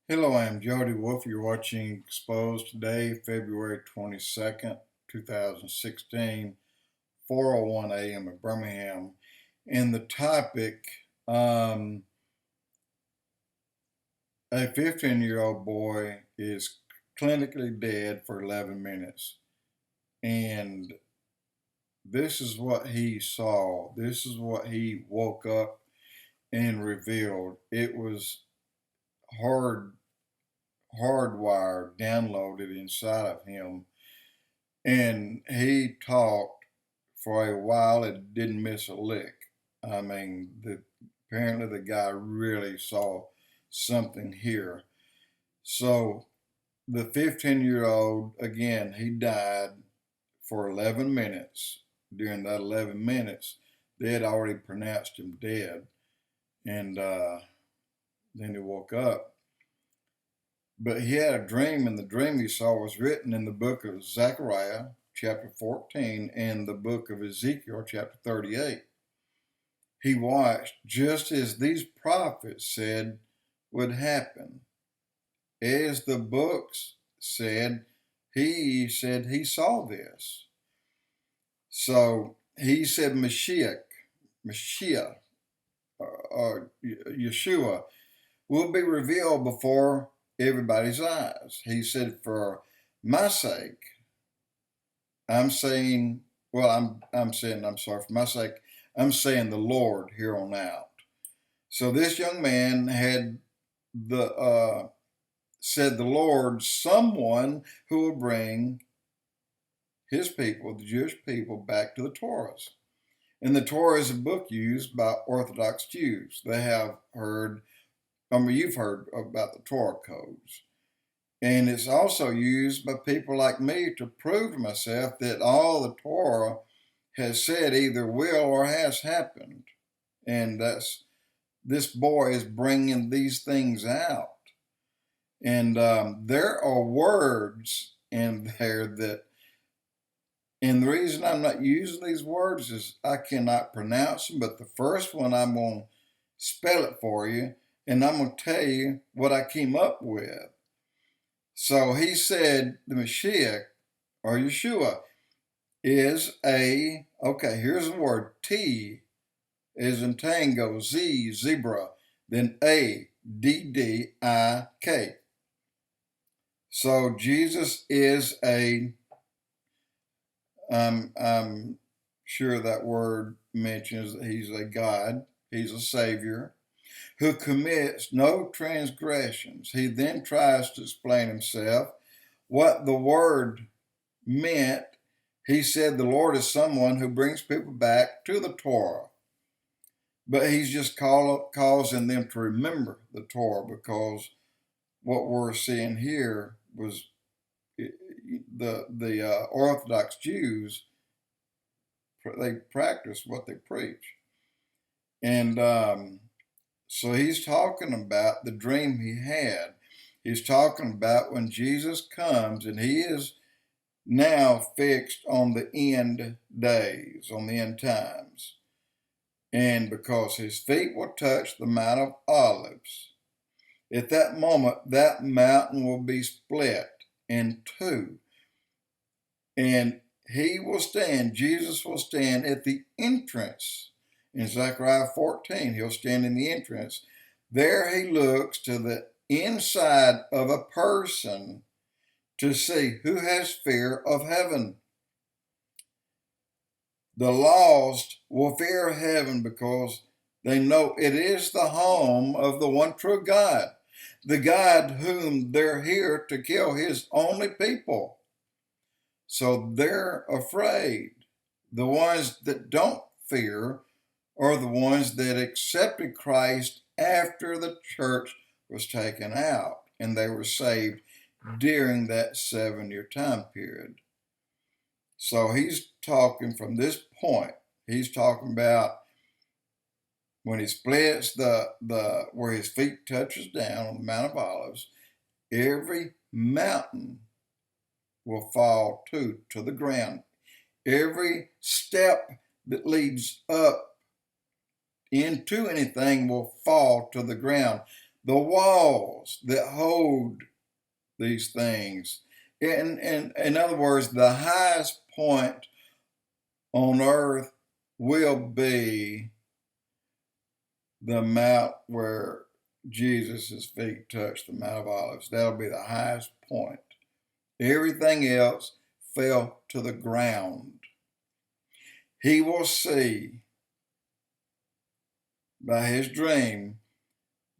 Hello, I'm Jody Wolf. You're watching Expoz today, February 22nd, 2016, 4:01 a.m. in Birmingham. And the topic, um, a 15-year-old boy is clinically dead for 11 minutes. And this is what he saw. This is what he woke up and revealed. It was hard, hardwired, downloaded inside of him. And he talked for a while and didn't miss a lick. I mean, apparently the guy really saw something here. So the 15-year-old, again, he died for 11 minutes. During that 11 minutes, they had already pronounced him dead. And then he woke up. But he had a dream, and the dream he saw was written in the book of Zechariah, chapter 14, and the book of Ezekiel, chapter 38. He watched just as these prophets said would happen. As the books said, he said he saw this. So he said Mashiach, or Yeshua, will be revealed before everybody's eyes. He said, for my sake, I'm saying, I'm sorry, for my sake, I'm saying the Lord here on out. So this young man had said the Lord, someone who will bring his people, the Jewish people, back to the Torah. And the Torah is a book used by Orthodox Jews. They have heard, you've heard about the Torah codes. And it's also used by people like me to prove to myself that all the Torah has said either will or has happened. And this boy is bringing these things out. And there are words in there and the reason I'm not using these words is I cannot pronounce them, but the first one I'm going to spell it for you, and I'm going to tell you what I came up with. So he said the Mashiach, or Yeshua, is here's the word, T is in tango, Z, zebra, then A, D-D-I-K. So Jesus is I'm sure that word mentions that he's a God, he's a Savior, who commits no transgressions. He then tries to explain himself, what the word meant. He said the Lord is someone who brings people back to the Torah. But he's just causing them to remember the Torah, because what we're seeing here was the Orthodox Jews, they practice what they preach. And so he's talking about the dream he had. He's talking about when Jesus comes, and he is now fixed on the end days, on the end times. And because his feet will touch the Mount of Olives, at that moment, that mountain will be split in two. And he will stand, Jesus will stand at the entrance. In Zechariah 14, he'll stand in the entrance. There he looks to the inside of a person to see who has fear of heaven. The lost will fear heaven because they know it is the home of the one true God, the God whom they're here to kill, his only people. So they're afraid. The ones that don't fear are the ones that accepted Christ after the church was taken out and they were saved during that 7-year time period. So he's talking from this point. He's talking about when he splits the where his feet touches down on the Mount of Olives, every mountain will fall to the ground. Every step that leads up into anything will fall to the ground. the walls that hold these things. In other words, the highest point on earth will be the mount where Jesus' feet touched the Mount of Olives. That'll be the highest point. Everything else fell to the ground. He will see by his dream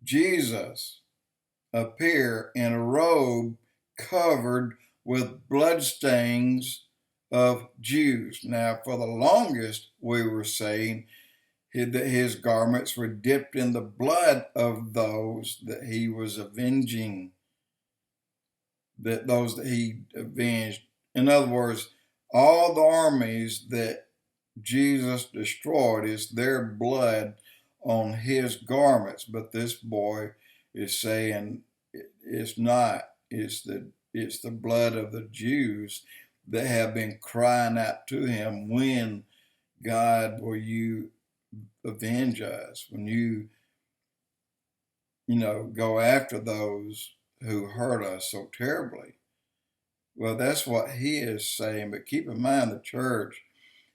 Jesus appear in a robe covered with bloodstains of Jews. Now, for the longest, we were saying that his garments were dipped in the blood of those that he was avenging, that those that he avenged. In other words, all the armies that Jesus destroyed, is their blood on his garments. But this boy is saying it's not. It's the blood of the Jews that have been crying out to him, when, God, will you avenge us? When you go after those who hurt us so terribly. Well, that's what he is saying. But keep in mind, the church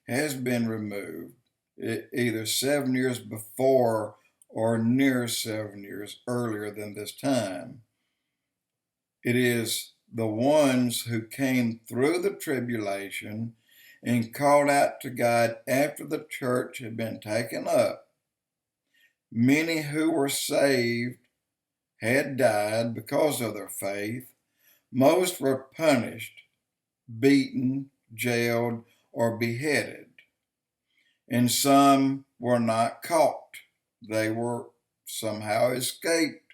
has been removed either 7 years before or near 7 years earlier than this time. It is the ones who came through the tribulation and called out to God after the church had been taken up. Many who were saved had died because of their faith. Most were punished, beaten, jailed, or beheaded. And some were not caught. They were somehow escaped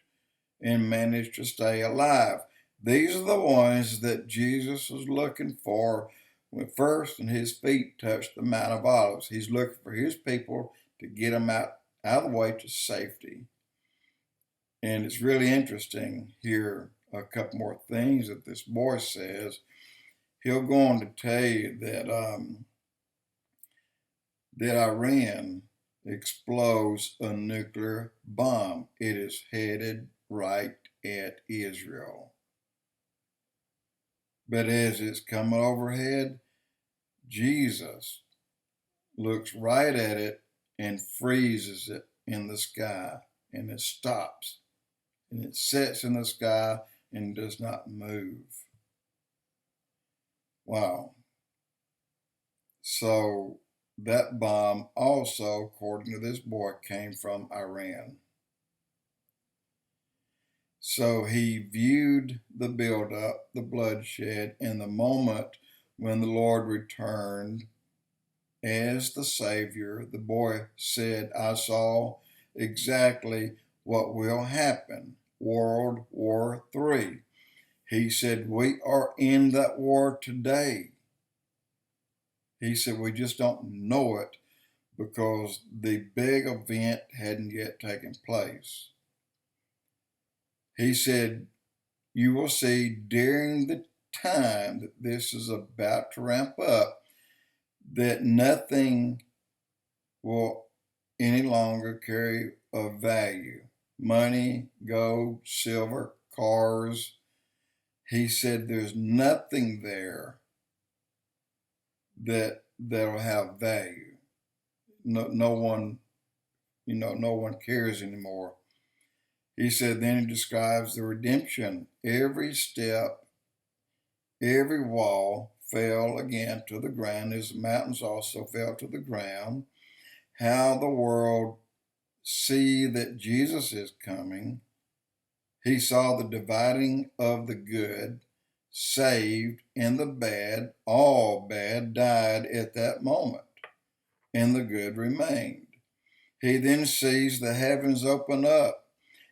and managed to stay alive. These are the ones that Jesus was looking for when first and his feet touched the Mount of Olives. He's looking for his people to get them out of the way to safety. And it's really interesting here, a couple more things that this boy says. He'll go on to tell you that Iran explodes a nuclear bomb. It is headed right at Israel. But as it's coming overhead, Jesus looks right at it and freezes it in the sky, and it stops. And it sets in the sky and does not move. Wow. So that bomb also, according to this boy, came from Iran. So he viewed the buildup, the bloodshed, and the moment when the Lord returned as the Savior. The boy said, I saw exactly what will happen. World War III. He said, we are in that war today. He said, we just don't know it because the big event hadn't yet taken place. He said, you will see during the time that this is about to ramp up that nothing will any longer carry a value. Money, gold, silver, cars. He said there's nothing there that'll have value. No one cares anymore. He said, then he describes the redemption. Every step, every wall fell again to the ground, as the mountains also fell to the ground. How the world see that Jesus is coming. He saw the dividing of the good, saved, and the bad. All bad died at that moment, and the good remained. He then sees the heavens open up,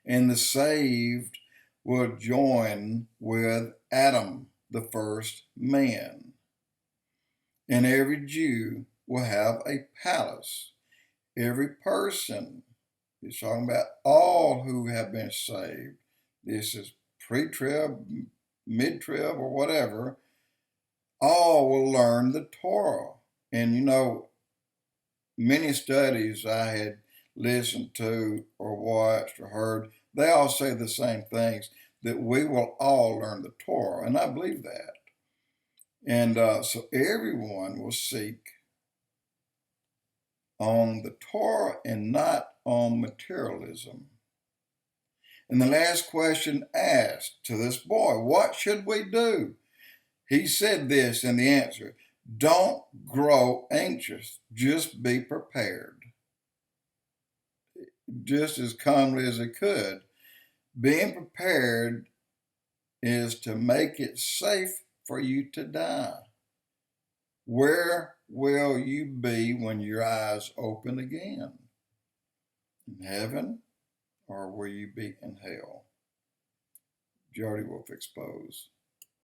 and the saved will join with Adam, the first man. And every Jew will have a palace. Every person, he's talking about all who have been saved. This is pre-trib, mid-trib, or whatever. All will learn the Torah. And many studies I had listened to or watched or heard they all say the same things, that we will all learn the Torah, and I believe that. And so everyone will seek on the Torah and not on materialism. And the last question asked to this boy, what should we do? He said this in the answer: don't grow anxious, just be prepared. Just as calmly as he could. Being prepared is to make it safe for you to die. Where will you be when your eyes open again? In heaven, or will you be in hell? Jody Wolf Expoz.